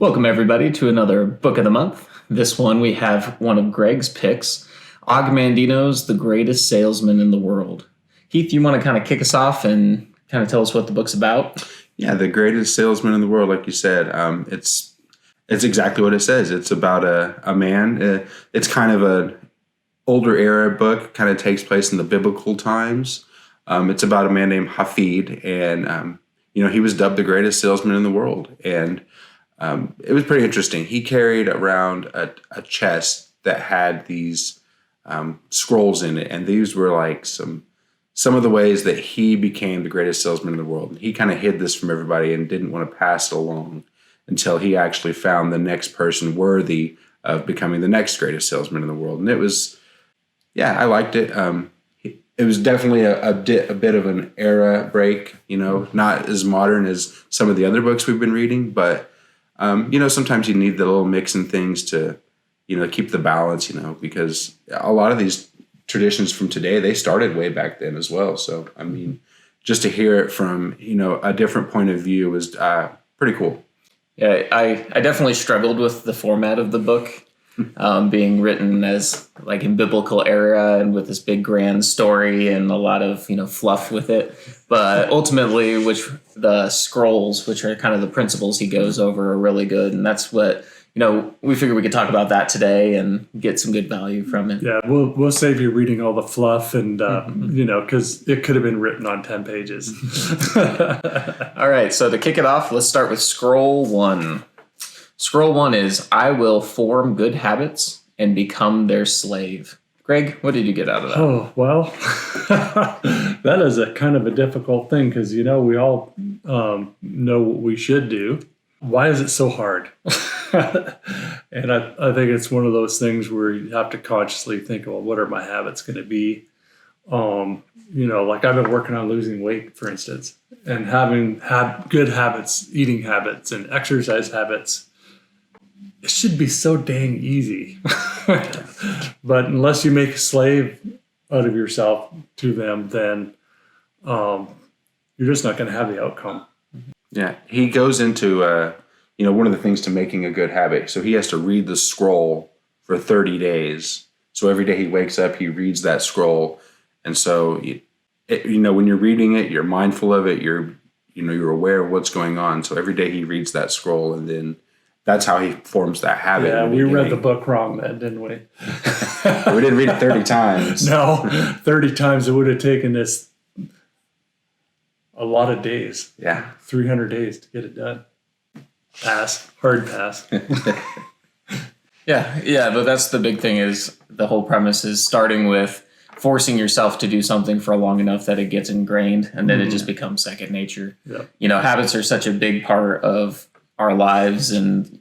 Welcome, everybody, to another Book of the Month. This one, we have one of Greg's picks, Og Mandino's The Greatest Salesman in the World. Heath, you want to kind of kick us off and kind of tell us what the book's about? Yeah, The Greatest Salesman in the World, like you said. It's exactly what it says. It's about a man. It's kind of an older era book, kind of takes place in the biblical times. It's about a man named Hafid, and he was dubbed the greatest salesman in the world. And it was pretty interesting. He carried around a chest that had these scrolls in it, and these were like some of the ways that he became the greatest salesman in the world. He kind of hid this from everybody and didn't want to pass it along until he actually found the next person worthy of becoming the next greatest salesman in the world. And it was, I liked it. It was definitely a bit of an era break, not as modern as some of the other books we've been reading, but sometimes you need the little mix in things to, keep the balance, because a lot of these traditions from today, they started way back then as well. So, just to hear it from, a different point of view was pretty cool. Yeah, I definitely struggled with the format of the book, being written as like in biblical era and with this big grand story and a lot of, fluff with it. But ultimately, the scrolls, which are kind of the principles he goes over, are really good. And that's what, we figured we could talk about that today and get some good value from it. Yeah, we'll save you reading all the fluff and, because it could have been written on 10 pages. All right, so to kick it off, let's start with Scroll 1. Scroll 1 is, I will form good habits and become their slave. Greg, what did you get out of that? Oh, well, that is a kind of a difficult thing because, we all know what we should do. Why is it so hard? And I think it's one of those things where you have to consciously think, well, what are my habits going to be? Like I've been working on losing weight, for instance, and having good habits, eating habits and exercise habits. It should be so dang easy. But unless you make a slave out of yourself to them, then you're just not going to have the outcome. Yeah, he goes into, one of the things to making a good habit. So he has to read the scroll for 30 days. So every day he wakes up, he reads that scroll. And so, when you're reading it, you're mindful of it. You're aware of what's going on. So every day he reads that scroll, and then that's how he forms that habit. Yeah, we read the book wrong then, didn't we? We didn't read it 30 times. No, 30 times it would have taken us a lot of days. Yeah. 300 days to get it done. Hard pass. Yeah, but that's the big thing is the whole premise is starting with forcing yourself to do something for long enough that it gets ingrained and then it just becomes second nature. Yep. Habits are such a big part of our lives and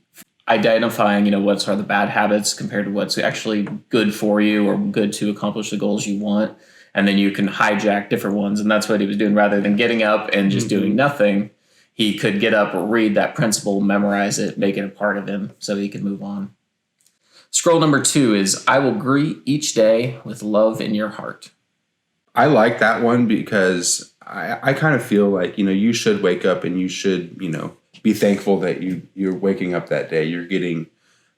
identifying, what are the bad habits compared to what's actually good for you or good to accomplish the goals you want. And then you can hijack different ones. And that's what he was doing. Rather than getting up and just doing nothing, he could get up, read that principle, memorize it, make it a part of him so he could move on. Scroll number 2 is, I will greet each day with love in your heart. I like that one because I kind of feel like, you should wake up and you should, be thankful that you're waking up that day. You're getting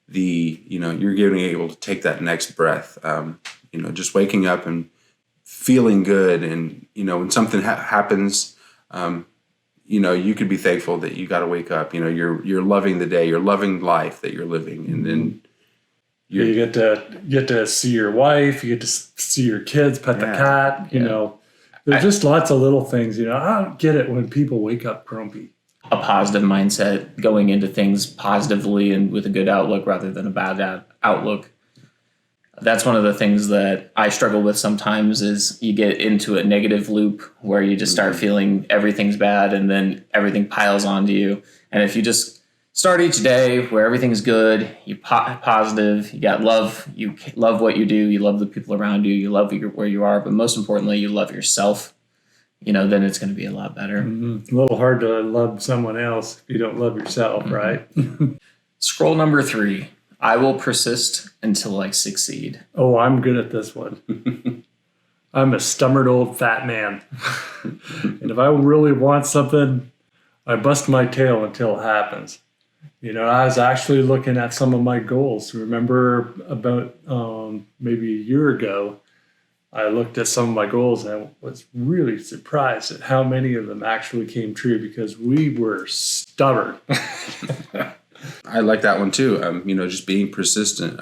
you're getting able to take that next breath. Just waking up and feeling good. And, when something happens, you could be thankful that you got to wake up. You're loving the day. You're loving life that you're living. And then you get to see your wife. You get to see your kids, pet the cat. There's just lots of little things. I don't get it when people wake up grumpy. A positive mindset, going into things positively and with a good outlook rather than a bad outlook. That's one of the things that I struggle with sometimes is you get into a negative loop where you just start feeling everything's bad and then everything piles onto you. And if you just start each day where everything's good, you're positive, you got love, you love what you do, you love the people around you, you love where you are, but most importantly, you love yourself, then it's going to be a lot better. Mm-hmm. A little hard to love someone else if you don't love yourself, right? Scroll number 3. I will persist until I succeed. Oh, I'm good at this one. I'm a stubborn old fat man. And if I really want something, I bust my tail until it happens. I was actually looking at some of my goals. Remember about maybe a year ago, I looked at some of my goals and I was really surprised at how many of them actually came true because we were stubborn. I like that one too. Just being persistent.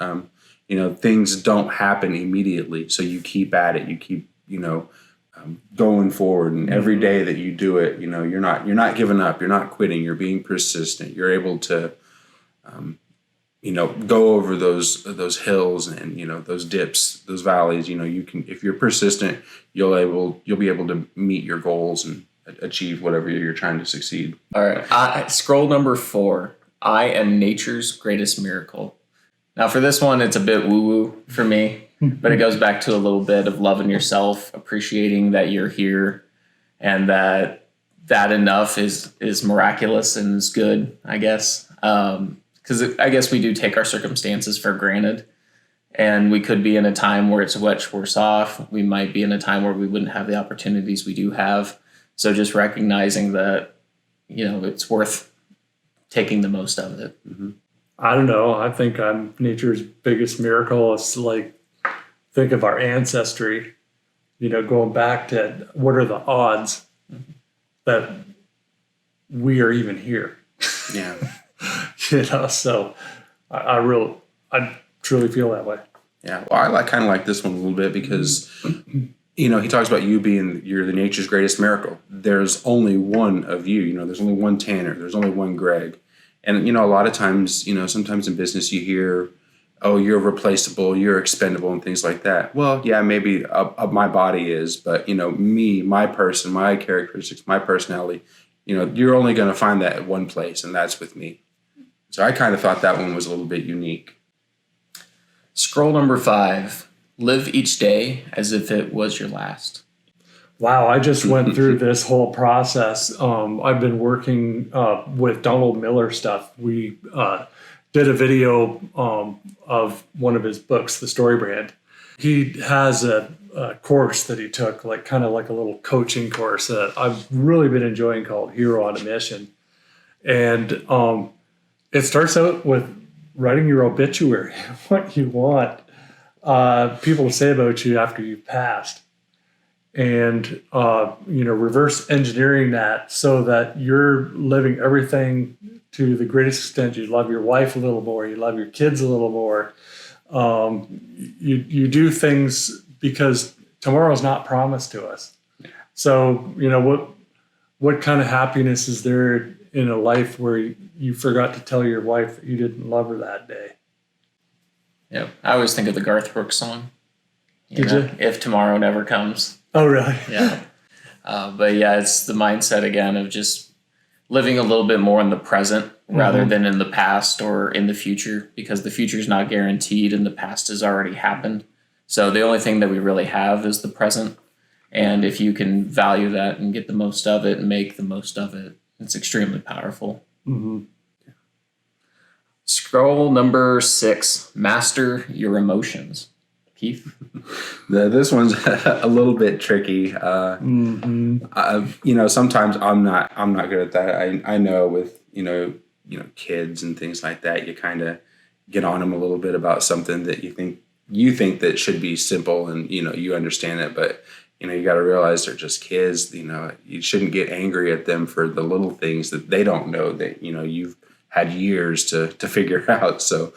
Things don't happen immediately, so you keep at it. You keep, going forward, and every day that you do it, you're not giving up. You're not quitting. You're being persistent. You're able to, go over those hills and those dips, those valleys. You can, if you're persistent, you'll be able to meet your goals and achieve whatever you're trying to succeed. All right. Scroll number 4. I am nature's greatest miracle. Now, for this one, it's a bit woo-woo for me, but it goes back to a little bit of loving yourself, appreciating that you're here, and that enough is miraculous and is good, I guess. Because I guess we do take our circumstances for granted, and we could be in a time where it's much worse off. We might be in a time where we wouldn't have the opportunities we do have. So just recognizing that, it's worth taking the most of it. Mm-hmm. I don't know. I think I'm nature's biggest miracle. It's like, think of our ancestry, going back to what are the odds that we are even here? Yeah. So I truly feel that way. Yeah. Well, I kind of like this one a little bit because, he talks about you're the nature's greatest miracle. There's only one of you, there's only one Tanner. There's only one Greg. And, a lot of times, sometimes in business you hear, oh, you're replaceable, you're expendable and things like that. Well, yeah, maybe my body is, but, me, my person, my characteristics, my personality, you're only going to find that at one place, and that's with me. So I kind of thought that one was a little bit unique. Scroll number 5. Live each day as if it was your last. Wow, I just went through this whole process. I've been working with Donald Miller stuff. We did a video of one of his books, The Story Brand. He has a course that he took, kind of like a little coaching course that I've really been enjoying called Hero on a Mission. And it starts out with writing your obituary, what you want people to say about you after you've passed. And, reverse engineering that so that you're living everything to the greatest extent. You love your wife a little more. You love your kids a little more. You do things because tomorrow's not promised to us. So, what kind of happiness is there in a life where you forgot to tell your wife that you didn't love her that day? Yeah, I always think of the Garth Brooks song. Did you? If tomorrow never comes. Oh, really? Yeah. But yeah, it's the mindset again of just living a little bit more in the present rather than in the past or in the future, because the future is not guaranteed and the past has already happened. So the only thing that we really have is the present. And if you can value that and get the most of it and make the most of it, it's extremely powerful. Mm-hmm. Scroll number 6, master your emotions. Keith? This one's a little bit tricky. Sometimes I'm not good at that. I know with kids and things like that, you kind of get on them a little bit about something that you think that should be simple and you understand it, but you got to realize they're just kids. You shouldn't get angry at them for the little things that they don't know that you've had years to figure out. So,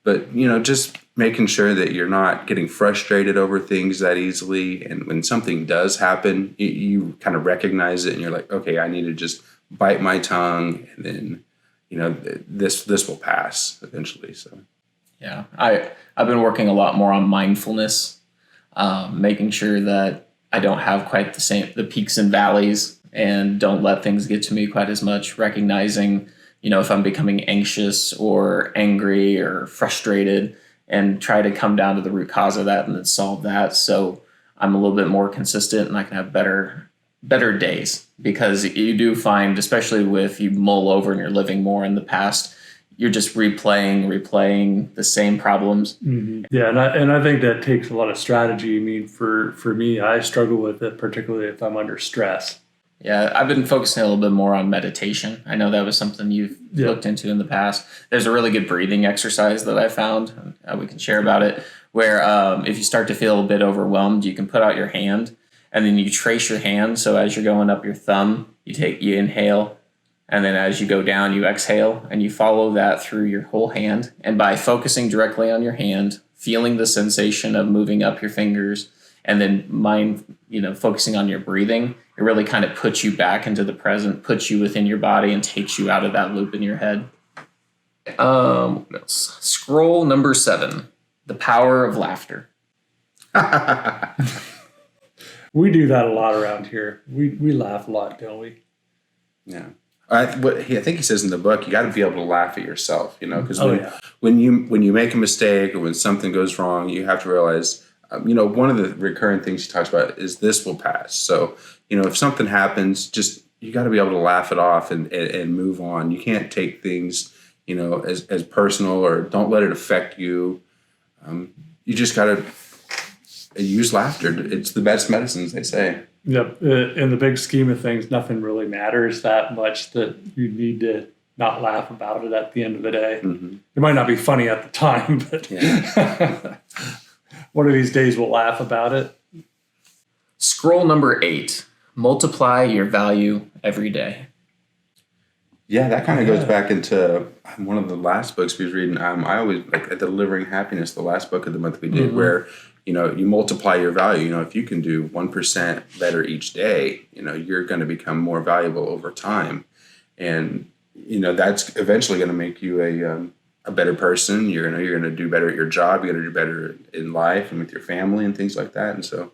but just making sure that you're not getting frustrated over things that easily. And when something does happen, you kind of recognize it and you're like, okay, I need to just bite my tongue, and then, this will pass eventually. So, yeah, I've been working a lot more on mindfulness, making sure that I don't have quite the peaks and valleys and don't let things get to me quite as much, recognizing, if I'm becoming anxious or angry or frustrated, and try to come down to the root cause of that and then solve that. So I'm a little bit more consistent and I can have better days, because you do find, especially if you mull over and you're living more in the past, you're just replaying the same problems. Mm-hmm. Yeah. And I think that takes a lot of strategy. I mean, for me, I struggle with it, particularly if I'm under stress. Yeah, I've been focusing a little bit more on meditation. I know that was something you've looked into in the past. There's a really good breathing exercise that I found. We can share about it. Where if you start to feel a bit overwhelmed, you can put out your hand, and then you trace your hand. So as you're going up your thumb, you inhale, and then as you go down, you exhale, and you follow that through your whole hand. And by focusing directly on your hand, feeling the sensation of moving up your fingers, and then focusing on your breathing, it really kind of puts you back into the present, puts you within your body, and takes you out of that loop in your head. What else? Scroll number 7, the power of laughter. We do that a lot around here. We laugh a lot, don't we? Yeah. I think he says in the book, you got to be able to laugh at yourself, because when you make a mistake or when something goes wrong, you have to realize, one of the recurring things he talks about is this will pass. So, if something happens, just you got to be able to laugh it off and move on. You can't take things, as personal, or don't let it affect you. You just got to use laughter. It's the best medicine, as they say. Yep. In the big scheme of things, nothing really matters that much that you need to not laugh about it at the end of the day. Mm-hmm. It might not be funny at the time, but one of these days we'll laugh about it. Scroll number 8, multiply your value every day. Yeah, that kind of goes back into one of the last books we was reading. I always like Delivering Happiness, the last book of the month we did, where you multiply your value. If you can do 1% better each day, you're going to become more valuable over time, and that's eventually going to make you a better person. You're going to do better at your job. You're going to do better in life and with your family and things like that. And so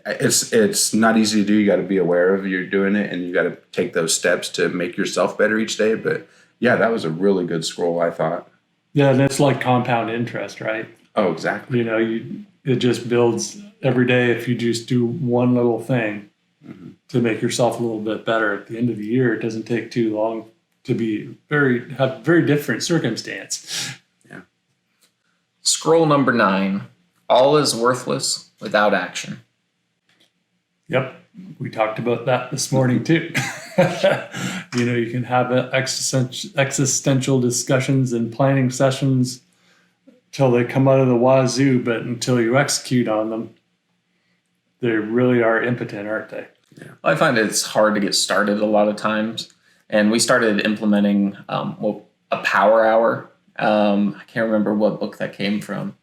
it's not easy to do. You got to be aware of you're doing it, and you got to take those steps to make yourself better each day. But yeah, that was a really good scroll, I thought. Yeah, and it's like compound interest, right? Oh, exactly. It just builds every day if you just do one little thing to make yourself a little bit better. At the end of the year, it doesn't take too long to have very different circumstance. Yeah. Scroll number 9, all is worthless without action. Yep. We talked about that this morning too. You can have existential discussions and planning sessions till they come out of the wazoo, but until you execute on them, they really are impotent, aren't they? Yeah. I find it's hard to get started a lot of times. And we started implementing a power hour. I can't remember what book that came from.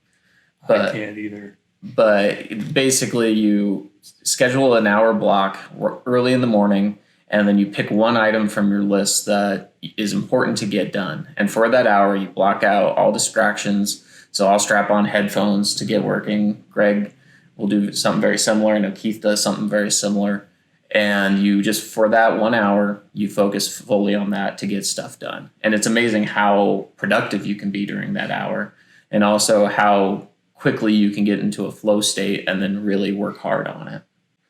But I can't either. But basically you schedule an hour block early in the morning, and then you pick one item from your list that is important to get done. And for that hour, you block out all distractions. So I'll strap on headphones to get working. Greg will do something very similar. I know Keith does something very similar. And you just, for that 1 hour, you focus fully on that to get stuff done. And it's amazing how productive you can be during that hour, and also how quickly you can get into a flow state and then really work hard on it.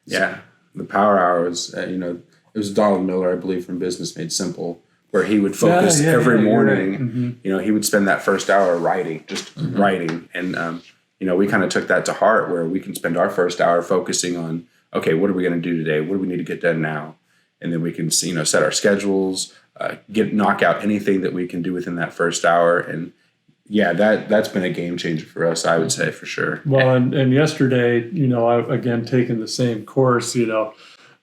Yeah. The power hour was, it was Donald Miller, I believe, from Business Made Simple, where he would focus every morning. Right. Mm-hmm. He would spend that first hour writing, just writing. And, we kind of took that to heart, where we can spend our first hour focusing on, okay, what are we going to do today? What do we need to get done now? And then we can, set our schedules, knock out anything that we can do within that first hour. And yeah, that's been a game changer for us, I would say, for sure. Well, and yesterday, I again taking the same course,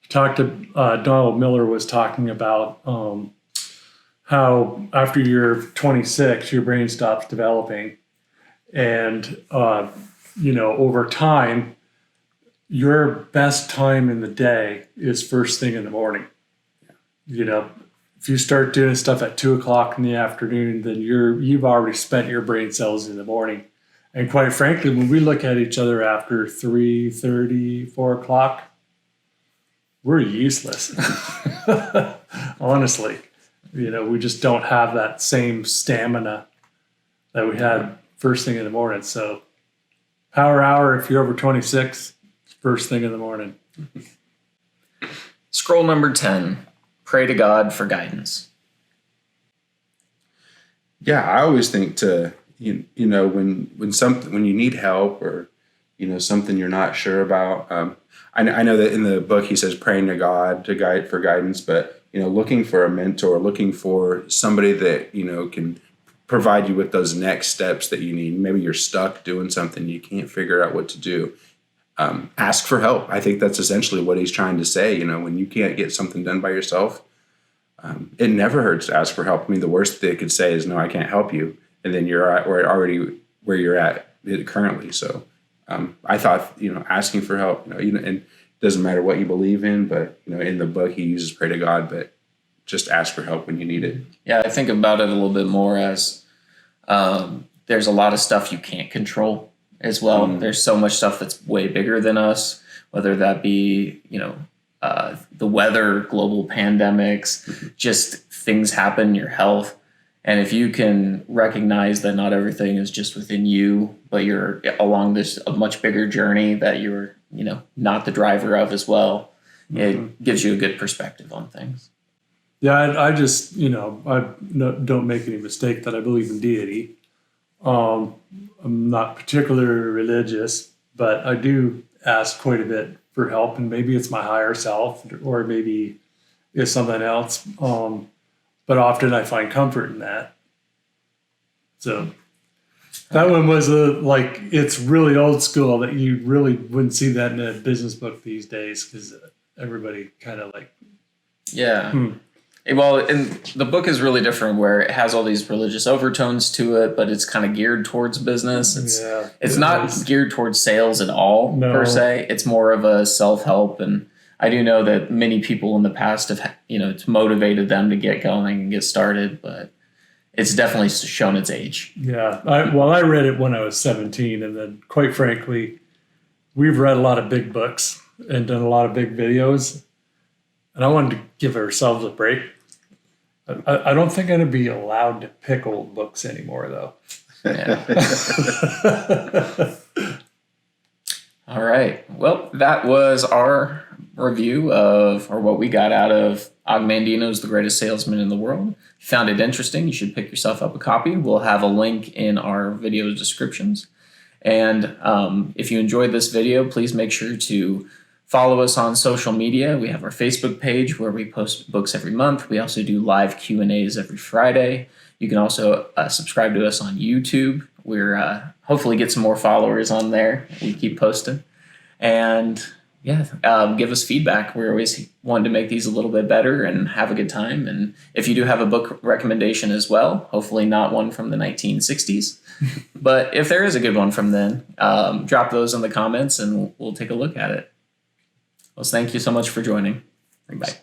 talked to Donald Miller was talking about how after you're 26, your brain stops developing, and over time, your best time in the day is first thing in the morning. If you start doing stuff at 2:00 in the afternoon, then you've already spent your brain cells in the morning. And quite frankly, when we look at each other after 3:30, 4:00, we're useless. Honestly, we just don't have that same stamina that we had first thing in the morning. So power hour, if you're over 26, first thing in the morning. Scroll number 10. Pray to God for guidance. Yeah, I always think when you need help, or something you're not sure about. I know that in the book he says praying to God to guide for guidance, but looking for a mentor, looking for somebody that can provide you with those next steps that you need. Maybe you're stuck doing something, you can't figure out what to do. Ask for help. I think that's essentially what he's trying to say. When you can't get something done by yourself, it never hurts to ask for help. I mean, the worst they could say is, no, I can't help you. And then you're already where you're at currently. So I thought, asking for help, and it doesn't matter what you believe in, but, in the book he uses pray to God, but just ask for help when you need it. Yeah, I think about it a little bit more as there's a lot of stuff you can't control as well. There's so much stuff that's way bigger than us, whether that be, the weather, global pandemics, just things happen, your health. And if you can recognize that not everything is just within you, but you're along a much bigger journey that you're, not the driver of as well, it gives you a good perspective on things. Yeah, I just, don't make any mistake that I believe in deity. I'm not particularly religious, but I do ask quite a bit for help, and maybe it's my higher self, or maybe it's something else. But often I find comfort in that. So that one was it's really old school that you really wouldn't see that in a business book these days, because everybody kind of Yeah. Well, and the book is really different, where it has all these religious overtones to it, but it's kind of geared towards business. It's not geared towards sales at all, per se. It's more of a self-help. And I do know that many people in the past have, it's motivated them to get going and get started, but it's definitely shown its age. Yeah. I read it when I was 17, and then quite frankly, we've read a lot of big books and done a lot of big videos, and I wanted to give ourselves a break. I don't think I'm going to be allowed to pick old books anymore, though. Yeah. All right. Well, that was our review of, or what we got out of, Og Mandino's The Greatest Salesman in the World. If you found it interesting, you should pick yourself up a copy. We'll have a link in our video descriptions. And if you enjoyed this video, please make sure to follow us on social media. We have our Facebook page where we post books every month. We also do live Q&As every Friday. You can also subscribe to us on YouTube. We're hopefully get some more followers on there. We keep posting. And give us feedback. We're always wanting to make these a little bit better and have a good time. And if you do have a book recommendation as well, hopefully not one from the 1960s, but if there is a good one from then, drop those in the comments and we'll take a look at it. Well, thank you so much for joining. Bye.